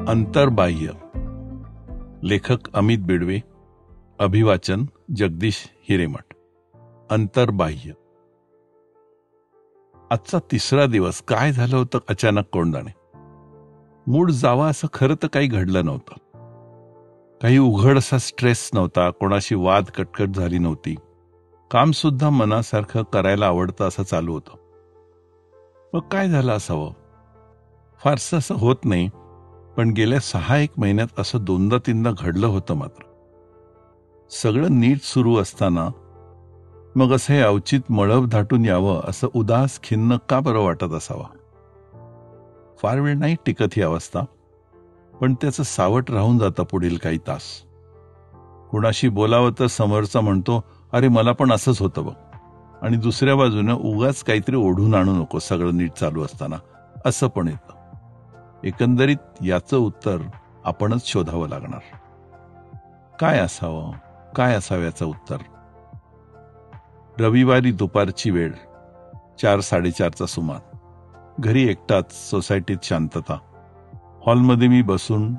अंतर्बाह्य. लेखक अमित बिडवे. अभिवाचन जगदीश हिरेमठ. अंतर्बाह्य. आजचा तिसरा दिवस. काय झालं होतं अचानक कोण जाणे. मूड जावा असं खरं तर काही घडलं नव्हतं. काही उघड असा स्ट्रेस नव्हता. कोणाशी वाद कटकट झाली नव्हती. काम सुद्धा मनासारखं करायला आवडतं असं चालू होतं. मग काय झालं असावं. फारसं असं होत नाही, पण गेल्या 6-1 महिन्यात असं 2दा-3दा घडलं होतं. मात्र सगळं नीट सुरू असताना मग असं हे अवचित मळभ धाटून यावं असं उदास खिन्न का बरं वाटत असावा. फार वेळ नाही टिकत ही अवस्था, पण त्याचं सावट राहून जातं पुढील काही तास. कुणाशी बोलावं तर समोरचा म्हणतो, अरे मला पण असंच होतं बघ. आणि दुसऱ्या बाजूने उगाच काहीतरी ओढून आणू नको सगळं नीट चालू असताना, असं पण येतं. एकंदरीत याचं उत्तर आपणच शोधावं लागणार. काय असावं, काय असावं याचं उत्तर. रविवारी दुपारची वेळ, 4-4:30चा सुमार. घरी एकटाच, सोसायटीत शांतता. हॉलमध्ये मी बसून,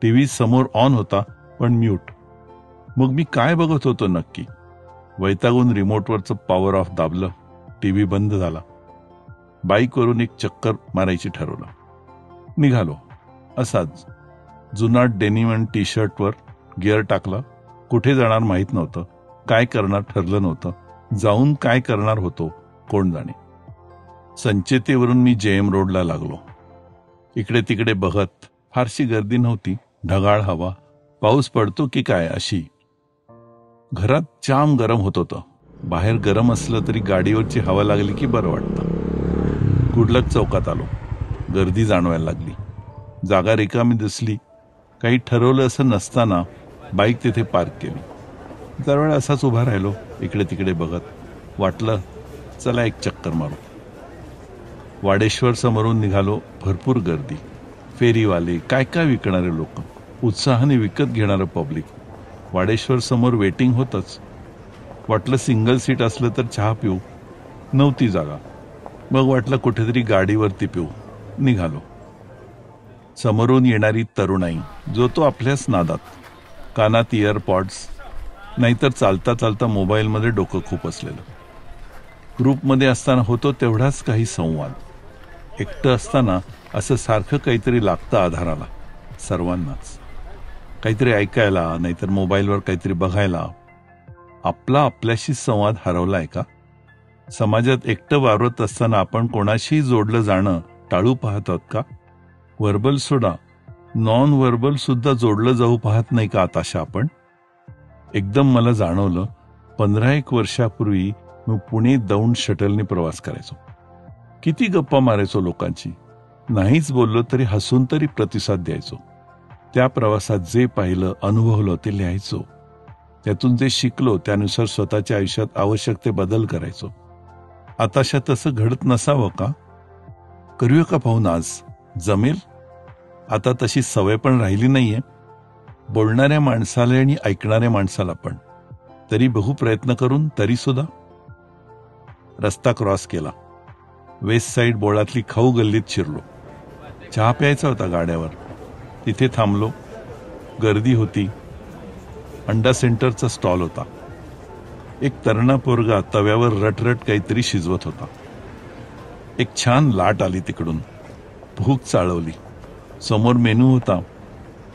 टीव्ही समोर ऑन होता पण म्यूट. मग मी काय बघत होतो नक्की. वैतागून रिमोटवरचं पॉवर ऑफ दाबलं. टीव्ही बंद झाला. बाईकवरून एक चक्कर मारायची ठरवलं. निघालो. असाच जुनाट डेनिम टी शर्टवर गिअर टाकला. कुठे जाणार माहीत नव्हतं. काय करणार ठरलं नव्हतं. जाऊन काय करणार होतो कोण जाणे. संचेतीवरून मी JM रोडला लागलो. इकडे तिकडे बघत. फारशी गर्दी नव्हती. ढगाळ हवा. पाऊस पडतो की काय अशी. घरात जाम गरम होत होतं. बाहेर गरम असलं तरी गाडीवरची हवा लागली की बरं वाटतं. गुडलक चौकात आलो. गर्दी जाणवायला लागली. जागा रिकामी दिसली. काही ठरवलं असं नसताना बाईक तिथे पार्क केली. जरा वेळ असाच उभा राहिलो इकडे तिकडे बघत. वाटलं चला एक चक्कर मारू. वाडेश्वर समोरून निघालो. भरपूर गर्दी. फेरीवाले, काय काय विकणारे लोक, उत्साहाने विकत घेणारं पब्लिक. वाडेश्वर समोर वेटिंग होतच. वाटलं सिंगल सीट असलं तर चहा पिऊ. नव्हती जागा. मग वाटलं कुठेतरी गाडीवरती पिऊ. निघालो. समोरून येणारी तरुणाई, जो तो आपल्याच नादात. कानात इयरपॉड्स, नाहीतर चालता चालता मोबाईलमध्ये डोकं खूप असलेलं. ग्रुपमध्ये असताना होतो तेवढाच काही संवाद. एकटं असताना असं सारखं काहीतरी लागतं आधाराला. सर्वांनाच काहीतरी ऐकायला, नाहीतर मोबाईलवर काहीतरी बघायला. आपला आपल्याशी संवाद हरवलाय का. समाजात एकटं वावरत असताना आपण कोणाशी जोडलं जाणं टाळू पाहत आहोत का. व्हर्बल सोडा, नॉन व्हर्बल सुद्धा जोडलं जाऊ पाहत नाही का आताशा आपण. एकदम मला जाणवलं, 15-1 वर्षापूर्वी मी पुणे दौंड शटलने प्रवास करायचो. किती गप्पा मारायचो लोकांची. नाहीच बोललो तरी हसून तरी प्रतिसाद द्यायचो. त्या प्रवासात जे पाहिलं, अनुभवलं ते लिहायचो. त्यातून जे शिकलो त्यानुसार स्वतःच्या आयुष्यात आवश्यक ते बदल करायचो. आताशा तसं घडत नसावं का. करूया का पाहून आज. जमेल. आता तशी सवय पण राहिली नाहीये. बोलणाऱ्या माणसाला आणि ऐकणाऱ्या माणसाला पण. तरी बघू प्रयत्न करून. तरी सुद्धा रस्ता क्रॉस केला. वेस्ट साईड बोळातली खाऊ गल्लीत शिरलो. चहा प्यायचा होता गाड्यावर. तिथे थांबलो. गर्दी होती. अंडा सेंटरचा स्टॉल होता. एक तरुणा पोरगा तव्यावर रटरट काहीतरी शिजवत होता. एक छान लाट आली तिकडून. भूक चाळवली. समोर मेनू होता.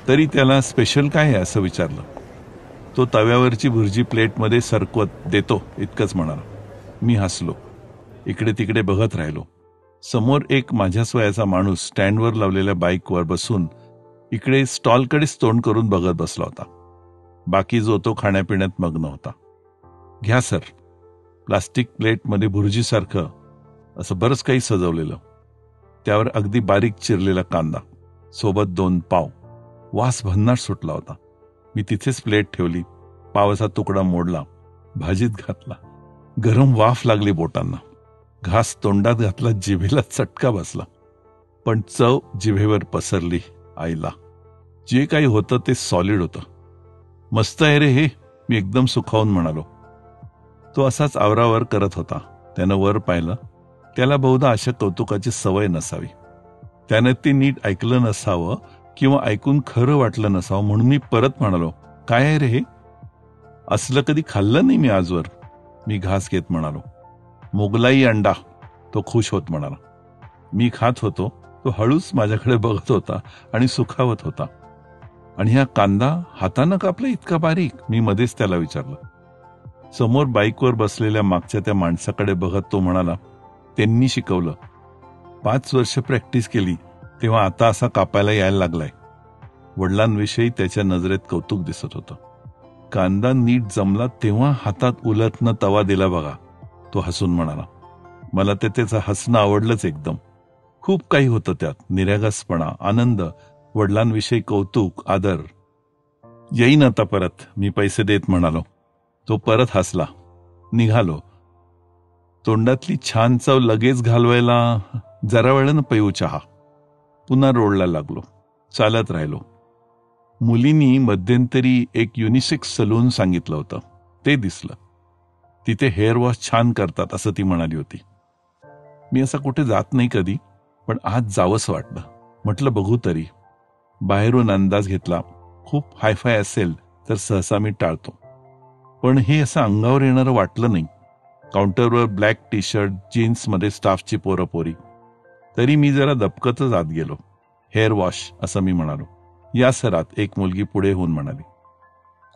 तरी त्याला स्पेशल काय आहे असं विचारलं. तो तव्यावरची भुर्जी प्लेटमध्ये सरकवत देतो इतकंच म्हणाला. मी हसलो. इकडे तिकडे बघत राहिलो. समोर एक माझ्याच वयाचा माणूस स्टँडवर लावलेल्या बाईकवर बसून इकडे स्टॉलकडेच तोंड करून बघत बसला होता. बाकी जो तो खाण्यापिण्यात मग्न होता. घ्या सर. प्लास्टिक प्लेटमध्ये भुर्जीसारखं असं बरंच काही सजवलेलं. त्यावर अगदी बारीक चिरलेला कांदा, सोबत 2 पाव. वास भन्नाट सुटला होता. मी तिथेच प्लेट ठेवली. पावाचा तुकडा मोडला. भाजीत घातला. गरम वाफ लागली बोटांना. घास तोंडात घातला. जिभेला चटका बसला. पण चव जिभेवर पसरली. आईला जे काही होतं ते सॉलिड होतं. मस्त आहे रे हे, मी एकदम सुखावून म्हणालो. तो असाच आवरावर करत होता. त्यानं वर पाहिलं. त्याला बहुधा अशा कौतुकाची सवय नसावी. त्यानं ते नीट ऐकलं नसावं किंवा ऐकून खरं वाटलं नसावं म्हणून मी परत म्हणालो, काय आहे रे हे? असलं कधी खाल्लं नाही मी आजवर. मी घास घेत म्हणालो. मोगलाई अंडा. तो खुश होत म्हणाला. मी खात होतो. तो हळूच माझ्याकडे बघत होता आणि सुखावत होता. आणि हा कांदा हातानं कापला इतका बारीक? मी मध्येच त्याला विचारलं. समोर बाईकवर बसलेल्या मागच्या त्या माणसाकडे बघत तो म्हणाला, त्यांनी शिकवलं. 5 वर्ष प्रॅक्टिस केली तेव्हा आता असा कापायला यायला लागलाय. वडिलांविषयी त्याच्या नजरेत कौतुक दिसत होतं. कांदा नीट जमला तेव्हा हातात उलटनं तवा दिला बघा, तो हसून म्हणाला. मला ते त्याचं हसणं आवडलंच एकदम. खूप काही होतं त्यात. निरागसपणा, आनंद, वडिलांविषयी कौतुक, आदर. येईन आता परत, मी पैसे देत म्हणालो. तो परत हसला. निघालो. तोंडातली छान चव लगेच घालवायला जरा वेळानं पिऊ चहा. पुन्हा रोडला लागलो. चालत राहिलो. मुलींनी मध्यंतरी एक युनिसेक्स सलून सांगितलं होतं. ते दिसलं. तिथे हेअर वॉश छान करतात असं ती म्हणाली होती. मी असं कुठे जात नाही कधी, पण आज जावंसं वाटलं. म्हटलं बघू तरी. बाहेरून अंदाज घेतला. खूप हायफाय असेल तर सहसा मी टाळतो. पण हे असं अंगावर येणारं वाटलं नाही. काउंटरवर ब्लॅक टी शर्ट, जीन्समध्ये स्टाफची पोरपोरी. तरी मी जरा दबकतच आत गेलो. हेअर वॉश असं मी म्हणालो. या सरात एक मुलगी पुढे होऊन म्हणाली.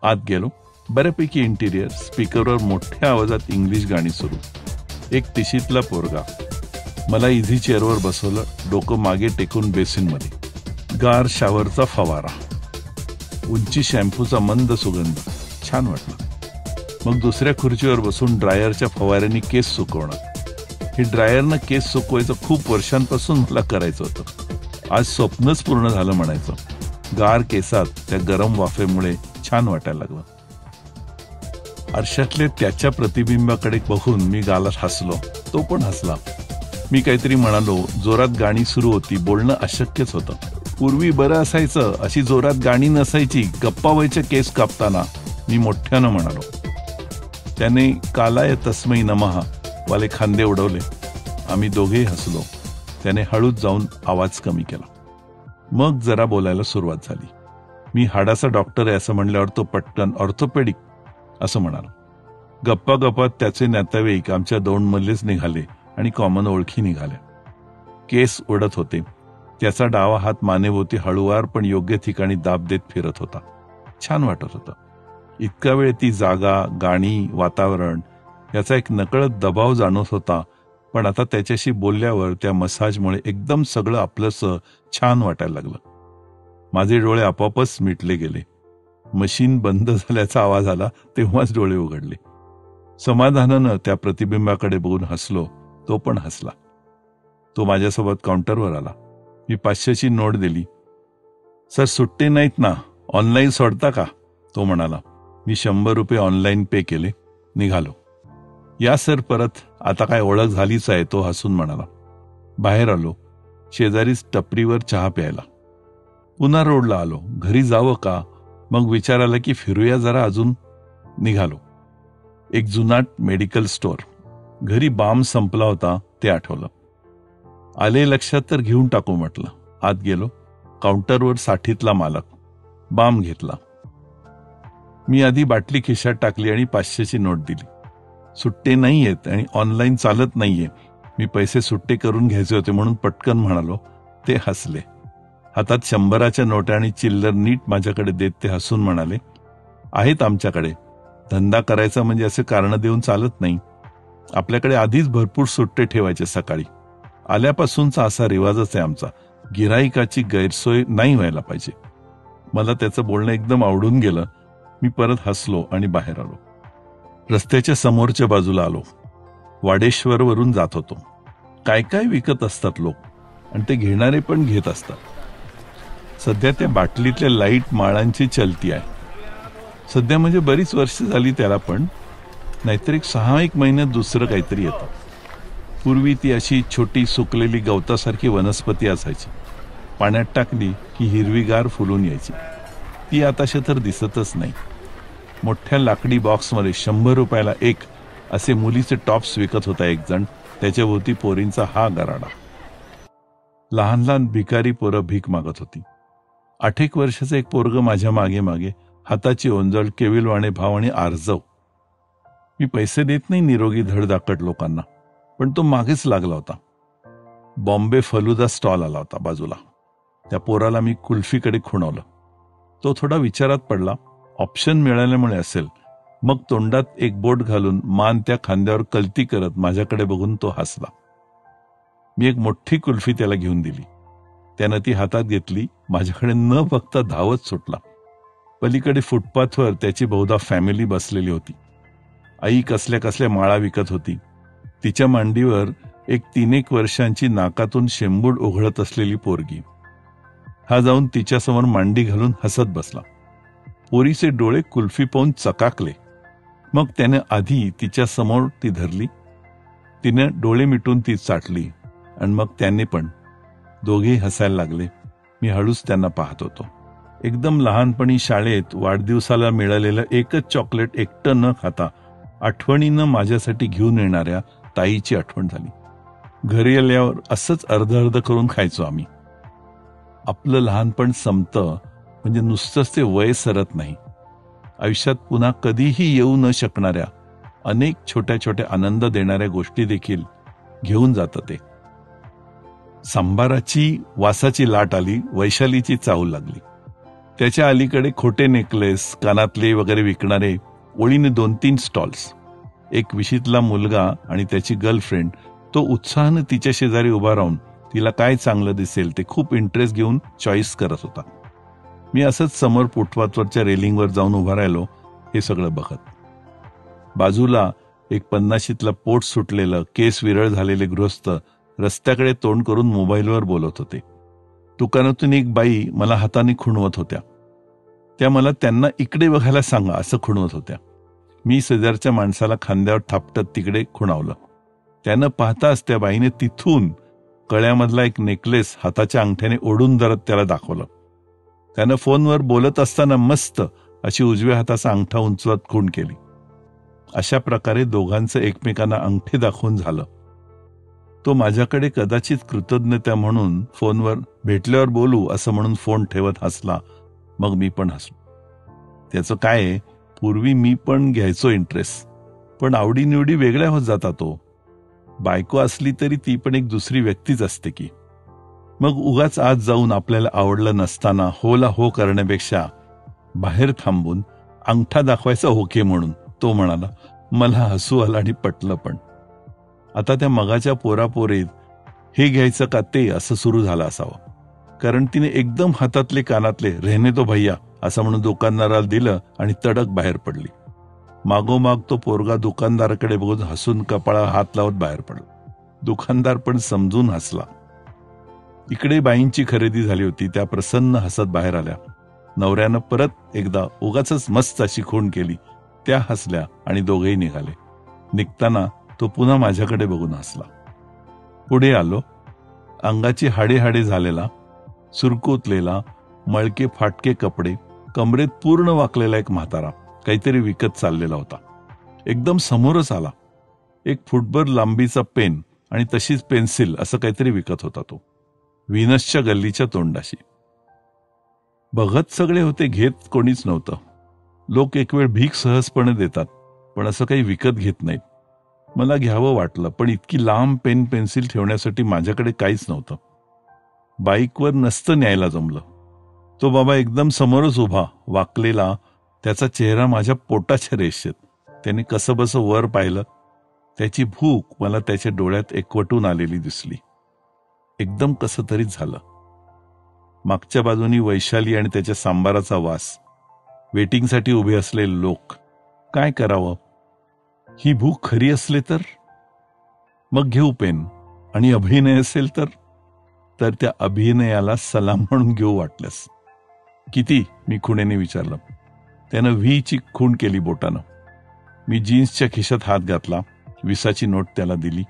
आत गेलो. बऱ्यापैकी इंटिरियर. स्पीकरवर मोठ्या आवाजात इंग्लिश गाणी सुरू. एक तिशीतला पोरगा. मला इझी चेअरवर बसवलं. डोकं मागे टेकून बेसिनमध्ये. गार शावरचा फवारा. उंची शॅम्पूचा मंद सुगंध. छान वाटलं. मग दुसऱ्या खुर्चीवर बसून ड्रायरच्या फवाऱ्यांनी केस सुकवणं. हे ड्रायरनं केस सुकवायचं खूप वर्षांपासून मला करायचं होतं. आज स्वप्नच पूर्ण झालं म्हणायचं. गार केसात त्या गरम वाफेमुळे छान वाटायला लागलं. आरशातले त्याच्या प्रतिबिंबाकडे बघून मी गालात हसलो. तो पण हसला. मी काहीतरी म्हणालो. जोरात गाणी सुरू होती. बोलणं अशक्यच होतं. पूर्वी बरं असायचं, अशी जोरात गाणी नसायची. गप्पा व्हायच्या केस कापताना. मी मोठ्यानं म्हणालो. त्याने कालाय तस्मै नमः वाले खांदे उडवले. आम्ही दोघेही हसलो. त्याने हळूच जाऊन आवाज कमी केला. मग जरा बोलायला सुरुवात झाली. मी हाडाचा डॉक्टर आहे असं म्हणल्यावर तो पटकन ऑर्थोपेडिक असं म्हणाला. गप्पा गप्पात त्याचे नातेवाईक आमच्या 2 मधलेच निघाले आणि कॉमन ओळखी निघाल्या. केस उडत होते. त्याचा डावा हात मानेभोवती हळूवार पण योग्य ठिकाणी दाब देत फिरत होता. छान वाटत होतं. इतका वेळ ती जागा, गाणी, वातावरण याचा एक नकळत दबाव जाणवत होता. पण आता त्याच्याशी बोलल्यावर त्या मसाजमुळे एकदम सगळं आपलंसं छान वाटायला लागलं. माझे डोळे आपोआपच मिटले गेले. मशीन बंद झाल्याचा आवाज आला तेव्हाच डोळे उघडले. समाधानानं त्या प्रतिबिंबाकडे बघून हसलो. तो पण हसला. तो माझ्यासोबत काउंटरवर आला. मी 500ची नोट दिली. सर सुट्टे नाहीत ना, ऑनलाईन सोडता का? तो म्हणाला. मी 100 रुपये ऑनलाईन पे केले. निघालो. या सर परत, आता काय ओळख झालीच आहे, तो हसून म्हणाला. बाहेर आलो. शेजारीच टपरीवर चहा प्यायला. पुन्हा रोडला आलो. घरी जावं का? मग विचार आला की फिरूया जरा अजून. निघालो. एक जुनाट मेडिकल स्टोअर. घरी बाम संपला होता ते आठवलं. आले लक्षात तर घेऊन टाकू म्हटलं. आत गेलो. काउंटरवर 60तला मालक. बाम घेतला. मी आधी बाटली खिशात टाकली आणि 500ची नोट दिली. सुट्टे नाहीयेत आणि ऑनलाईन चालत नाहीये. मी पैसे सुट्टे करून घ्यायचे होते म्हणून पटकन म्हणालो. ते हसले. हातात 100च्या नोटा आणि चिल्लर नीट माझ्याकडे देत ते हसून म्हणाले, आहेत आमच्याकडे. धंदा करायचा म्हणजे असे कारण देऊन चालत नाही. आपल्याकडे आधीच भरपूर सुट्टे ठेवायचे सकाळी. आल्यापासूनचा असा रिवाजच आहे आमचा. गिऱ्हाईकाची गैरसोय नाही व्हायला पाहिजे. मला त्याचं बोलणं एकदम आवडून गेलं. मी परत हसलो आणि बाहेर आलो. रस्त्याच्या समोरच्या बाजूला आलो. वाडेश्वरवरून जात होतो. काय काय विकत असतात लोक आणि ते घेणारे पण घेत असतात. सध्या त्या बाटलीतल्या लाईट माळांची चलती आहे. सध्या म्हणजे बरीच वर्ष झाली त्याला, पण नाहीतर एक 6-1 महिन्यात दुसरं काहीतरी येतं. पूर्वी ती अशी छोटी सुकलेली गवतासारखी वनस्पती असायची. पाण्यात टाकली की हिरवीगार फुलून यायची. ती आताशा तर दिसतच नाही. मोठ्या लाकडी बॉक्समध्ये 100 रुपयाला एक असे मुलीचे टॉप्स विकत होता एक जण. त्याच्याभोवती पोरींचा हा गराडा. लहान लहान भिकारी पोरं भीक मागत होती. 8 वर्षाचं एक पोरग माझ्या मागे मागे, हाताची ओंजळ, केविलवाणे भाव आणि आर्जव. मी पैसे देत नाही निरोगी धडधाकट लोकांना, पण तो मागेच लागला होता. बॉम्बे फलुदा स्टॉल आला होता बाजूला. त्या पोराला मी कुल्फीकडे खुणवलं. तो थोडा विचारात पडला. ऑप्शन मिळाल्यामुळे असेल. मग तोंडात एक बोट घालून मान त्या खांद्यावर कलती करत माझ्याकडे बघून तो हसला. मी एक मोठी कुल्फी त्याला घेऊन दिली. त्यानं ती हातात घेतली, माझ्याकडे न बघता धावत सुटला. पलीकडे फुटपाथवर त्याची बहुधा फॅमिली बसलेली होती. आई कसल्या कसल्या माळा विकत होती. तिच्या मांडीवर एक 3-1 वर्षांची नाकातून शेंबूड उघळत असलेली पोरगी. हा जाऊन तिच्यासमोर मांडी घालून हसत बसला. पोरीचे डोळे कुल्फी पाहून चकाकले. मग त्याने आधी तिच्या समोर ती धरली. तिने डोळे मिटून ती चाटली आणि मग त्याने पण. दोघेही हसायला लागले. मी हळूच त्यांना पाहत होतो. एकदम लहानपणी शाळेत वाढदिवसाला मिळालेलं एकच चॉकलेट एकटं न खाता आठवणीनं माझ्यासाठी घेऊन येणाऱ्या ताईची आठवण झाली. घरी आल्यावर असंच अर्ध अर्ध करून खायचो आम्ही. आपलं लहानपण संपतं म्हणजे नुसतंच ते वय सरत नाही. आयुष्यात पुन्हा कधीही येऊ न शकणाऱ्या अनेक छोट्या छोट्या आनंद देणाऱ्या गोष्टी देखील घेऊन जातं ते. सांबाराची वासाची लाट आली. वैशालीची चाहूल लागली. त्याच्या अलीकडे खोटे नेकलेस, कानातले वगैरे विकणारे ओळीने 2-3 स्टॉल्स. एक विशीतला मुलगा आणि त्याची गर्लफ्रेंड तो उत्साहानं तिच्या शेजारी उभा राहून तिला काय चांगलं दिसेल ते खूप इंटरेस्ट घेऊन चॉईस करत होता. मी असंच समोर फुटपाथवरच्या रेलिंगवर जाऊन उभा राहिलो, हे सगळं बघत. बाजूला एक 50शीतलं पोट सुटलेलं, केस विरळ झालेले गृहस्थ रस्त्याकडे तोंड करून मोबाईलवर बोलत होते. दुकानातून एक बाई मला हाताने खुणवत होत्या. त्या मला त्यांना इकडे बघायला सांगा असं खुणवत होत्या. मी शेजारच्या माणसाला खांद्यावर थापटत तिकडे खुणावलं. त्यानं पाहताच त्या बाईने तिथून कळ्यामधला एक नेकलेस हाताच्या अंगठ्याने ओढून धरत त्याला दाखवलं. त्यानं फोनवर बोलत असताना मस्त अशी उजव्या हाताचा अंगठा उंचवत खूण केली. अशा प्रकारे दोघांचं एकमेकांना अंगठे दाखवून झालं. तो माझ्याकडे कदाचित कृतज्ञता म्हणून फोनवर भेटल्यावर बोलू असं म्हणून फोन ठेवत हसला. मग मी पण हसलो. त्याचं काय, पूर्वी मी पण घ्यायचो इंटरेस्ट, पण आवडीनिवडी वेगळ्या होत जातात. तो बायको असली तरी ती पण एक दुसरी व्यक्तीच असते की. मग उगाच आज जाऊन आपल्याला आवडलं नसताना होला हो करण्यापेक्षा बाहेर थांबून अंगठा दाखवायचा ओके म्हणून तो म्हणाला. मला हसू आलं आणि पटलं पण. आता त्या मगाच्या पोरापोरीत हे घ्यायचं का ते असं सुरू झालं असावं. कारण तिने एकदम हातातले कानातले रहने तो भैया असं म्हणून दुकानदाराला दिलं आणि तडक बाहेर पडली. मागोमाग तो पोरगा दुकानदाराकडे बघून हसून कपाळा हात लावत बाहेर पडला. दुकानदार पण समजून हसला. इकडे बाईंची खरेदी झाली होती. त्या प्रसन्न हसत बाहेर आल्या. नवऱ्यानं परत एकदा उगाचच मस्त अशी खूण केली. त्या हसल्या आणि दोघेही निघाले. निघताना तो पुन्हा माझ्याकडे बघून हसला. पुढे आलो. अंगाची हाडे झालेला, सुरकुतलेला, मळके फाटके कपडे, कमरेत पूर्ण वाकलेला एक म्हातारा काहीतरी विकत चाललेला होता. एकदम समोरच आला. एक फुटभर लांबीचा पेन आणि तशीच पेन्सिल असं काहीतरी विकत होता तो, व्हीनसच्या गल्लीच्या तोंडाशी. बघत सगळे होते, घेत कोणीच नव्हतं. लोक एक वेळ भीक सहजपणे देतात, पण असं काही विकत घेत नाहीत. मला घ्यावं वाटलं, पण इतकी लांब पेन पेन्सिल ठेवण्यासाठी माझ्याकडे काहीच नव्हतं. बाईकवर नसतं न्यायला जमलं. तो बाबा एकदम समोरच उभा, वाकलेला, त्याचा चेहरा माझ्या पोटाच्या रेषेत. त्याने कसंबसं वर पाहिलं. त्याची भूक मला त्याच्या डोळ्यात एकवटून आलेली दिसली. एकदम कसं तरीच झालं. मागच्या बाजूनी वैशाली आणि त्याच्या सांबाराचा वास, वेटिंगसाठी उभे असलेले लोक. काय करावं? ही भूक खरी असले तर मग घेऊ पेन, आणि अभिनय असेल तर त्या अभिनयाला सलाम म्हणून घेऊ वाटल्यास. किती? मी खुणेने विचारलं. त्यानं व्हीची खूण केली बोटानं. मी जीन्सच्या खिशात हात घातला. 20ची नोट त्याला दिली.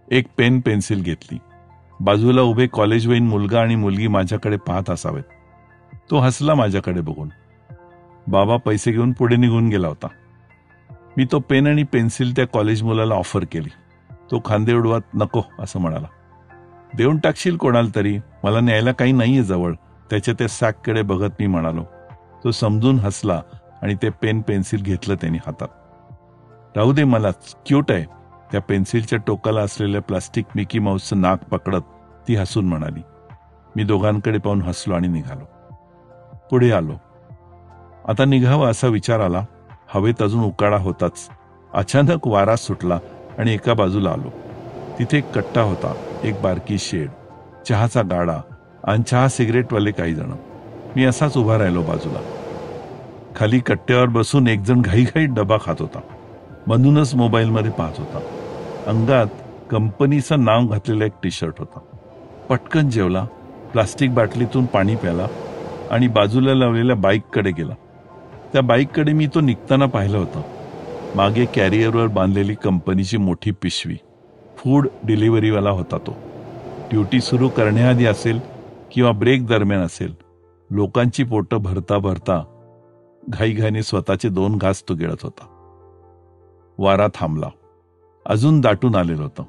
एक पेन पेन्सिल घेतली. बाजूला उभे कॉलेजवयीन मुलगा आणि मुलगी माझ्याकडे पाहत असावेत. तो हसला माझ्याकडे बघून. बाबा पैसे घेऊन पुढे निघून गेला होता. मी तो पेन आणि पेन्सिल त्या कॉलेज मुलाला ऑफर केली. तो खांदे उडवत नको असं म्हणाला. देऊन टाकशील कोणाला तरी, मला न्यायला काही नाहीये जवळ, त्याच्या त्या सॅककडे बघत मी म्हणालो. तो समजून हसला आणि ते पेन पेन्सिल घेतलं त्यांनी हातात. राहू दे, मलाच, क्यूट आहे. त्या पेन्सिलच्या टोकाला असलेल्या प्लास्टिक मिकी माऊसचं नाक पकडत ती हसून म्हणाली. मी दोघांकडे पाहून हसलो आणि निघालो. पुढे आलो. आता निघावं असा विचार आला. हवेत अजून उकाडा होताच. अचानक वारा सुटला आणि एका बाजूला आलो. तिथे एक कट्टा होता, एक बारकी शेड, चहाचा गाडा आणि चहा सिगरेटवाले काही जण. मी असाच उभा राहिलो बाजूला. खाली कट्ट्यावर बसून एक जण घाईघाईत डबा खात होता. म्हणूनच मोबाईलमध्ये पाहत होता. अंगात कंपनीचं नाव घातलेला एक टी शर्ट होता. पटकन जेवला, प्लास्टिक बाटलीतून पाणी प्याला आणि बाजूला लावलेल्या बाईककडे गेला. त्या बाईककडे मी तो निघताना पाहिलं होतं. मागे कॅरियरवर बांधलेली कंपनीची मोठी पिशवी. फूड डिलिव्हरीवाला होता तो. ड्युटी सुरू करण्याआधी असेल किंवा ब्रेक दरम्यान असेल, लोकांची पोटं भरता भरता घाईघाईने स्वतःचे 2 घास तो गिळत होता. वारा थांबला. अजून दाटून आलेलं होतं.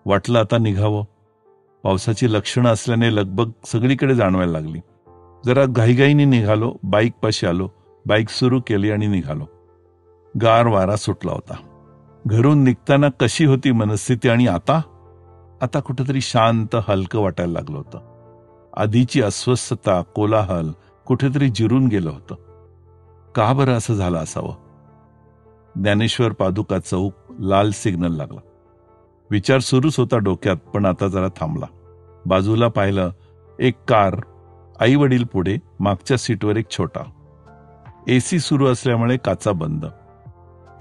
वाटलं आता निघावं. पावसाची लक्षणं असल्याने लगबग सगळीकडे जाणवायला लागली. जरा घाईघाईने निघालो. बाईक पाशी आलो. बाईक सुरू केली आणि निघालो. गार वारा सुटला होता. घरून निघताना कशी होती मनस्थिती आणि आता कुठेतरी शांत, हलकं वाटायला लागलं होतं. आधीची अस्वस्थता, कोलाहल कुठेतरी जिरून गेलं होतं. का बरं असं झालं असावं? ज्ञानेश्वर पादुका चौक, लाल सिग्नल लागला. विचार सुरूच होता डोक्यात, पण आता जरा थांबला. बाजूला पाहिलं, एक कार, आई वडील पुढे, मागच्या सीटवर एक छोटा. एसी सुरू असल्यामुळे काचा बंद.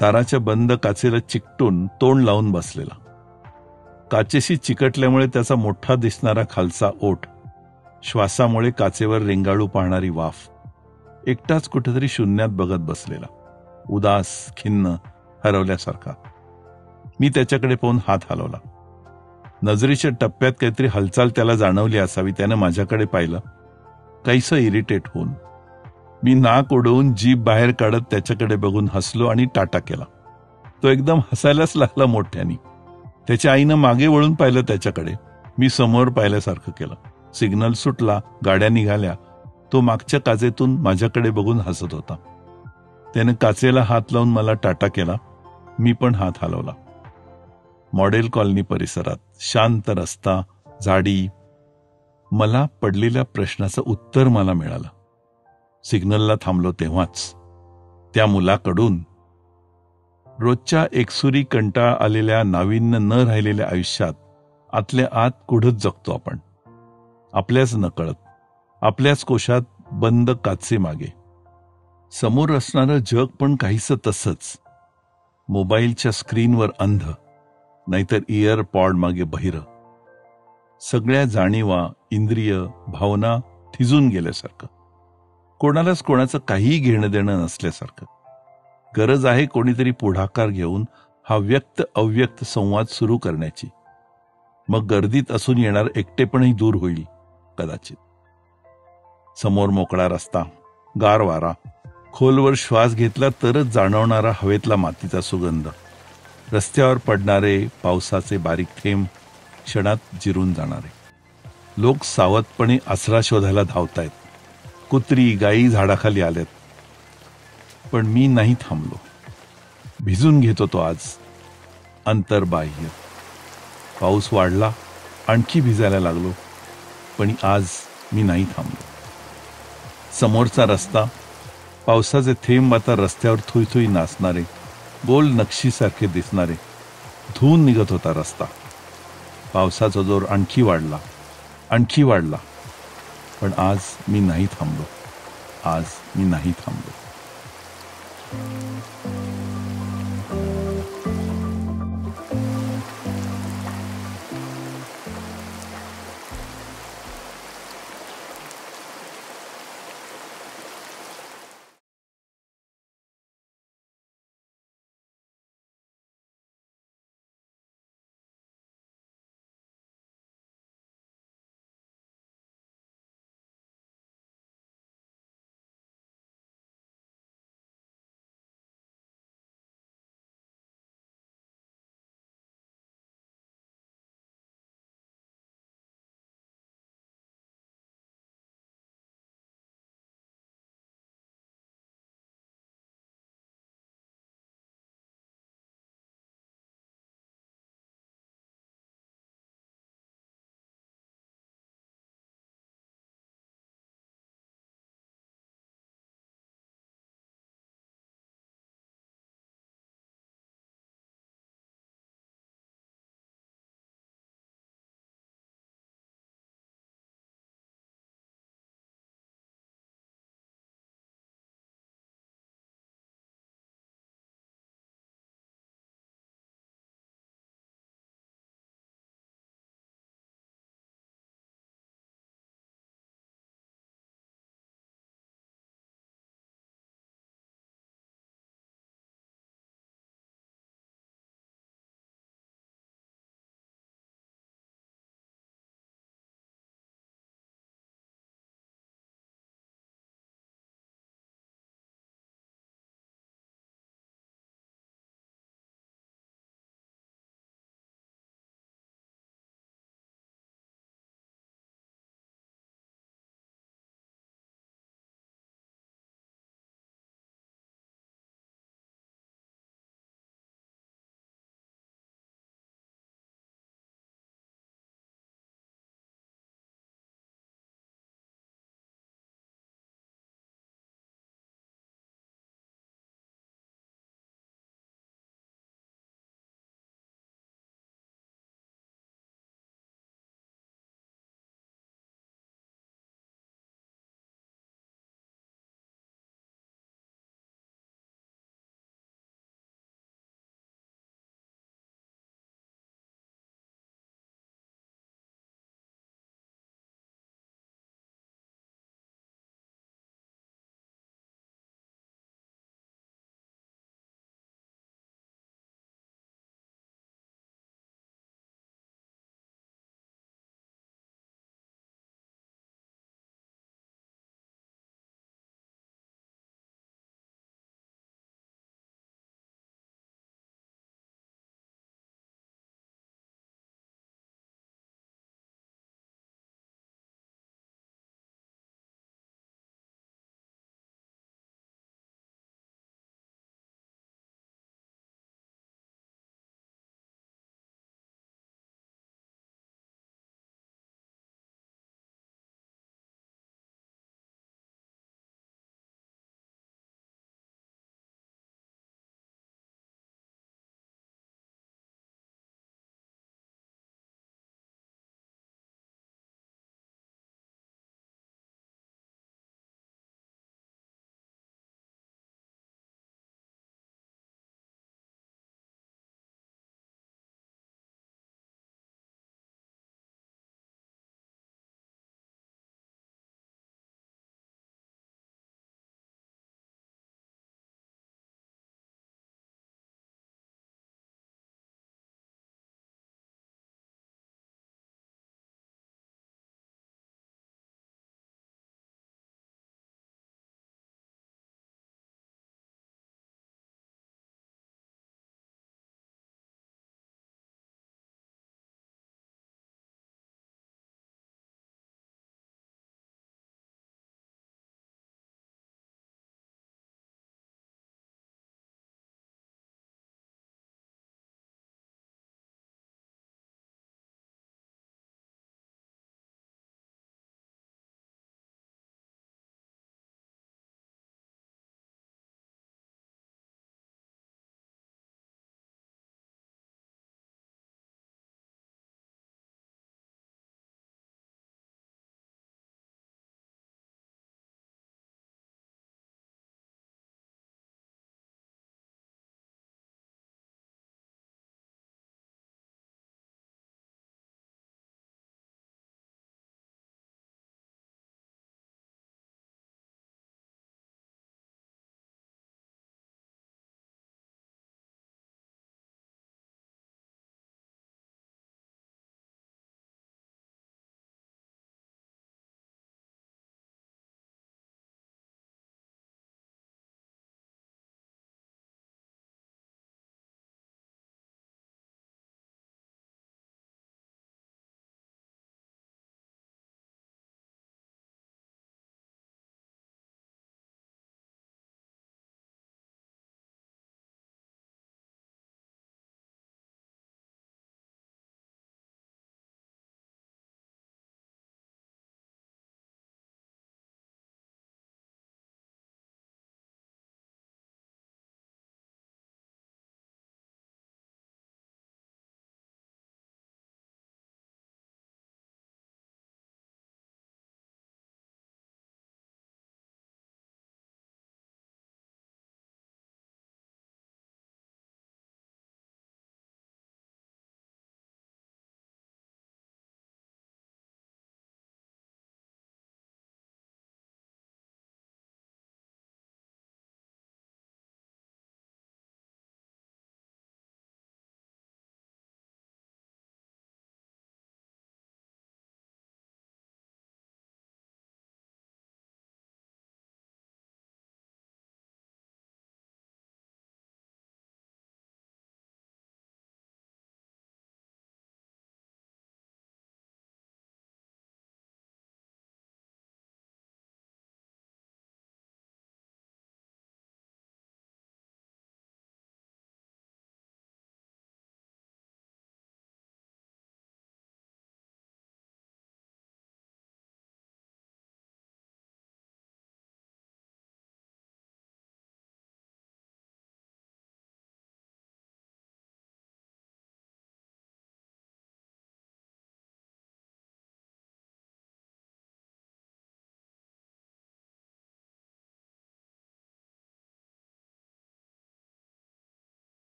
दाराच्या बंद काचेला चिकटून तोंड लावून बसलेला. काचेशी चिकटल्यामुळे त्याचा मोठा दिसणारा खालचा ओठ, श्वासामुळे काचेवर रेंगाळू पाहणारी वाफ. एकटाच कुठेतरी शून्यात बघत बसलेला, उदास, खिन्न, हरवल्यासारखा. मी त्याच्याकडे पाहून हात हलवला. नजरेच्या टप्प्यात काहीतरी हालचाल त्याला जाणवली असावी. त्यानं माझ्याकडे पाहिलं, काहीसं इरिटेट होऊन. मी नाक उडवून जीभ बाहेर काढत त्याच्याकडे बघून हसलो आणि टाटा केला. तो एकदम हसायलाच लागला मोठ्यानी. त्याच्या आईनं मागे वळून पाहिलं त्याच्याकडे. मी समोर पाहिल्यासारखं केलं. सिग्नल सुटला, गाड्या निघाल्या. तो मागच्या काचेतून माझ्याकडे बघून हसत होता. त्याने काचेला हात लावून मला टाटा केला. मी पण हात हलवला. मॉडेल कॉलनी परिसरात शांत रस्ता, झाडी. मला पडलेल्या प्रश्नाचं उत्तर मला मिळालं. सिग्नलला थांबलो तेव्हाच. त्या मुलाकडून. रोजच्या एकसुरी कंटाळा आलेल्या, नाविन्य न राहिलेल्या आयुष्यात आतल्या आत कुढत जगतो आपण. आपल्याच नकळत, आपल्याच कोशात बंद काचे मागे. समोर असणारं जग पण काहीसं तसंच. मोबाईलच्या स्क्रीनवर अंध, नाहीतर इयरपॉड मागे बहिरं. सगळ्या जाणीवा, इंद्रिय, भावना थिजून गेल्यासारखं. कोणालाच कोणाचं काही घेणं देणं नसल्यासारखं. गरज आहे कोणीतरी पुढाकार घेऊन हा व्यक्त अव्यक्त संवाद सुरू करण्याची. मग गर्दीत असून येणार एकटेपणही दूर होईल कदाचित. समोर मोकळा रस्ता, गार वारा. खोलवर श्वास घेतला तरच जाणवणारा हवेतला मातीचा सुगंध. रस्त्यावर पडणारे पावसाचे बारीक थेंब क्षणात जिरून जाणारे. लोक सावधपणे आसरा शोधायला धावतायत. कुत्री, गायी झाडाखाली आल्यात. पण मी नाही थांबलो. भिजून घेत होतो आज, अंतर्बाह्य. पाऊस वाढला, आणखी भिजायला लागलो. पण आज मी नाही थांबलो. समोरचा रस्ता, पावसाचे थेंब आता रस्त्यावर थुईथुई नाचणारे, गोल नक्षीसारखे दिसणारे. धुवून निघत होता रस्ता. पावसाचा जोर आणखी वाढला, आणखी वाढला. पण आज मी नाही थांबलो. आज मी नाही थांबलो.